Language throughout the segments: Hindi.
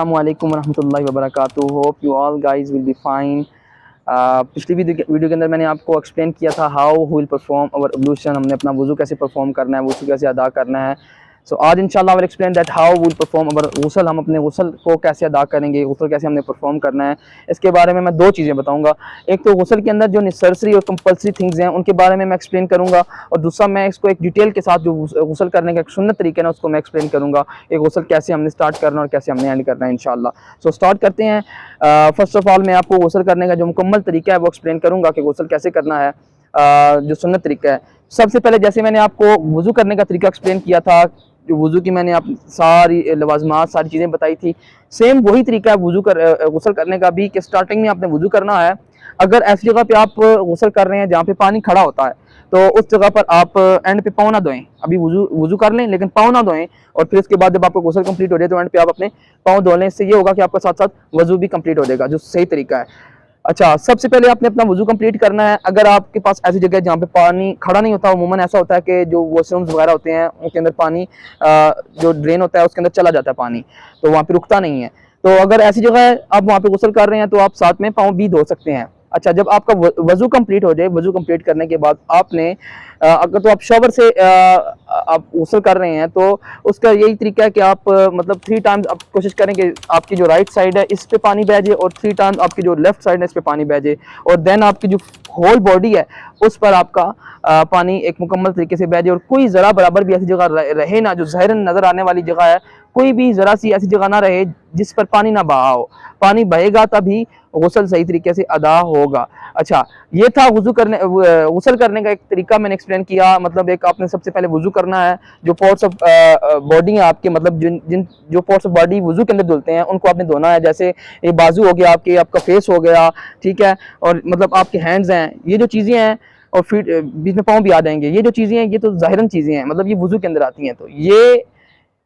अस्सलामुअलैकुम वरहमतुल्लाहि वबरकातुहू। Hope you all guys will be fine. पिछली वीडियो के अंदर मैंने आपको एक्सप्लेन किया था how will perform our ablution, हमने अपना वुज़ू कैसे परफॉर्म करना है, वुज़ू कैसे अदा करना है। सो आज इंशाल्लाह will explain that how will perform our गुस्ल, हम अपने गुस्ल को कैसे अदा करेंगे, गुस्ल कैसे हमने परफॉर्म करना है। इसके बारे में मैं दो चीज़ें बताऊंगा। एक तो गुस्ल के अंदर जो नेसेसरी और कंपल्सरी थिंग्स हैं उनके बारे में मैं एक्सप्लेन करूंगा, और दूसरा मैं इसको एक डिटेल के साथ जो गुस्ल करने का एक सुन्नत तरीका है ना उसको मैं एक्सप्लेन करूंगा कि गुस्ल कैसे हमने स्टार्ट करना और कैसे हमने एंड करना है इंशाल्लाह। सो स्टार्ट करते हैं। फर्स्ट ऑफ ऑल मैं आपको गुस्ल करने का जो मुकम्मल तरीका है वो एक्सप्लेन करूंगा कि गुस्ल कैसे करना है, जो सुन्नत तरीका है। सबसे पहले जैसे मैंने आपको वुज़ू करने का तरीका एक्सप्लेन किया था, जो वुज़ू की मैंने आप सारी लवाजमात सारी चीज़ें बताई थी, सेम वही तरीका है गुस्ल करने का भी, कि स्टार्टिंग में आपने वुज़ू करना है। अगर ऐसी जगह पे आप गुस्ल कर रहे हैं जहाँ पे पानी खड़ा होता है तो उस जगह पर आप एंड पे पाँव ना धोएं। अभी वुज़ू कर लें लेकिन पाँव ना धोएं, और फिर उसके बाद जब आपका गुस्ल कंप्लीट हो जाए तो एंड पे आप अपने पाँव धो लें। इससे ये होगा कि आपका साथ साथ वज़ू भी कंप्लीट हो जाएगा, जो सही तरीका है। अच्छा, सबसे पहले आपने अपना वुज़ू कंप्लीट करना है। अगर आपके पास ऐसी जगह है जहाँ पे पानी खड़ा नहीं होता, उमूमन ऐसा होता है कि जो वॉशरूम्स वगैरह होते हैं उनके अंदर पानी जो ड्रेन होता है उसके अंदर चला जाता है पानी, तो वहाँ पे रुकता नहीं है। तो अगर ऐसी जगह है आप वहाँ पे गुस्ल कर रहे हैं तो आप साथ में पाँव भी धो सकते हैं। अच्छा, जब आपका वज़ू कंप्लीट हो जाए, वज़ू कंप्लीट करने के बाद आपने अगर तो आप शॉवर से आप गुस्ल कर रहे हैं तो उसका यही तरीका है कि आप मतलब 3 टाइम्स आप कोशिश करें कि आपकी जो राइट साइड है इस पे पानी बह जाए, और 3 टाइम्स आपकी जो लेफ्ट साइड है इस पे पानी बह जाए, और देन आपकी जो होल बॉडी है उस पर आपका पानी एक मुकम्मल तरीके से बह जाए। और कोई ज़रा बराबर भी ऐसी जगह रहे ना जो ज़ाहिरन नज़र आने वाली जगह है, कोई भी ज़रा सी ऐसी जगह ना रहे जिस पर पानी ना बहा हो। पानी बहेगा तभी गुस्ल सही तरीके से अदा होगा। अच्छा, ये था गुस्ल करने का एक तरीका मैंने एक्सप्लेन किया। मतलब एक आपने सबसे पहले वुज़ू करना है, जो पार्ट्स ऑफ बॉडी है आपके, मतलब जिन जो पार्ट्स ऑफ बॉडी वुज़ू के अंदर धुलते हैं उनको आपने धोना है। जैसे ये बाजू हो गया आपके, आपका फेस हो गया, ठीक है, और मतलब आपके हैंड्स हैं, ये जो चीज़ें हैं, और फिर बीच में पाँव भी आ जाएंगे। ये जो चीज़ें हैं ये तो ज़ाहिरन चीज़ें हैं, मतलब ये वुज़ू के अंदर आती हैं, तो ये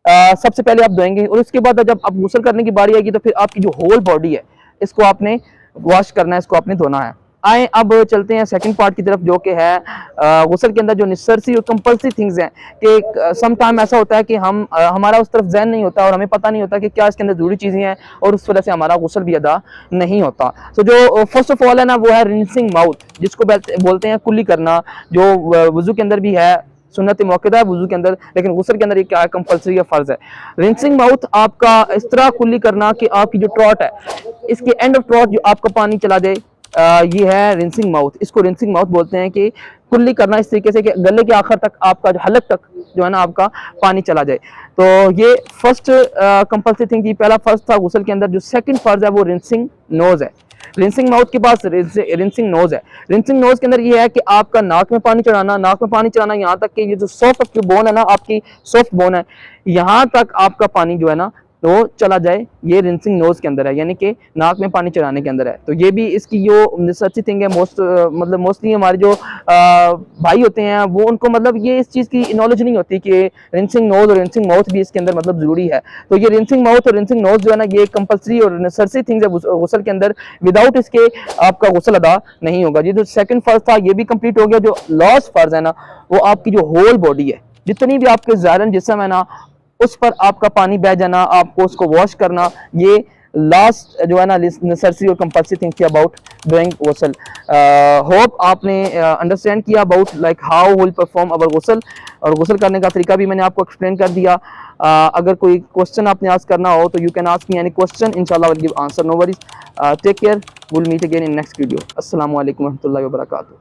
सबसे पहले आप धोएंगे। और उसके बाद जब आप गुस्ल करने की बारी आएगी तो फिर आपकी जो होल बॉडी है इसको आपने वॉश करना है, इसको आपने धोना है। आए अब चलते हैं सेकंड पार्ट की तरफ, जो कि है गुस्ल के अंदर जो नेसेसरी और कंपल्सरी थिंग्स हैं। कि सम टाइम ऐसा होता है कि हमारा उस तरफ ज़हन नहीं होता और हमें पता नहीं होता कि क्या इसके अंदर ज़रूरी चीज़ें हैं, और उस वजह से हमारा गुस्ल भी अदा नहीं होता। तो जो फर्स्ट ऑफ ऑल है ना वो है रिंसिंग माउथ, जिसको बोलते हैं कुल्ली करना, जो वुज़ू के अंदर भी है, सुन्नत मुअक्कदा है वुज़ू के अंदर, लेकिन गुस्ल के अंदर ये क्या है, कंपल्सरी या फर्ज है। रिंसिंग माउथ आपका इस तरह कुल्ली करना कि आपकी जो ट्रॉट है इसके एंड ऑफ ट्रॉट जो आपका पानी चला जाए, ये है रिंसिंग माउथ। इसको रिंसिंग माउथ बोलते हैं, कि कुल्ली करना इस तरीके से कि गले के आखिर तक आपका जो हलक तक जो है ना आपका पानी चला जाए। तो ये फर्स्ट कंपल्सरी थिंग थी, पहला फर्ज था गुस्ल के अंदर। जो सेकंड फर्ज है वो रिंसिंग नोज है। रिंसिंग माउथ के पास रिंसिंग नोज है। रिंसिंग नोज के अंदर ये है कि आपका नाक में पानी चढ़ाना यहाँ तक कि ये जो सॉफ्ट बोन है ना, आपकी सॉफ्ट बोन है, यहाँ तक आपका पानी जो है ना तो चला जाए। ये रिंसिंग नोज के अंदर है, यानी कि नाक में पानी चढ़ाने के अंदर है। तो ये भी इसकी जो नेसेसरी थिंग है, मतलब मोस्टली हमारे जो भाई होते हैं वो, उनको मतलब ये इस चीज़ की नॉलेज नहीं होती कि रिंसिंग नोज और रिंसिंग माउथ भी इसके अंदर मतलब ज़रूरी है। तो ये रिंसिंग माउथ और रिंसिंग नोज जो है ना ये कंपल्सरी और नेसेसरी थिंग्स है गुस्ल के अंदर। विदाउट इसके आपका गुस्ल अदा नहीं होगा। ये जो सेकंड फर्ज था ये भी कंप्लीट हो गया। जो लास्ट फर्ज है ना वो आपकी जो होल बॉडी है, जितनी भी आपके ज़ाहिरन जिस्म है ना उस पर आपका पानी बह जाना, आपको उसको वॉश करना, ये लास्ट जो है ना नेसेसरी और कंपल्सरी थिंग थी अबाउट डूइंग गुस्ल। होप आपने अंडरस्टैंड किया about like how will perform our गुस्ल, और गुस्ल करने का तरीका भी मैंने आपको एक्सप्लेन कर दिया। अगर कोई क्वेश्चन आपने आस्क करना हो तो you can ask me any question, इंशाल्लाह I will give answer, no worries. Take care, will meet again in next video. अस्सलामु अलैकुम व रहमतुल्लाहि व बरकातुहू।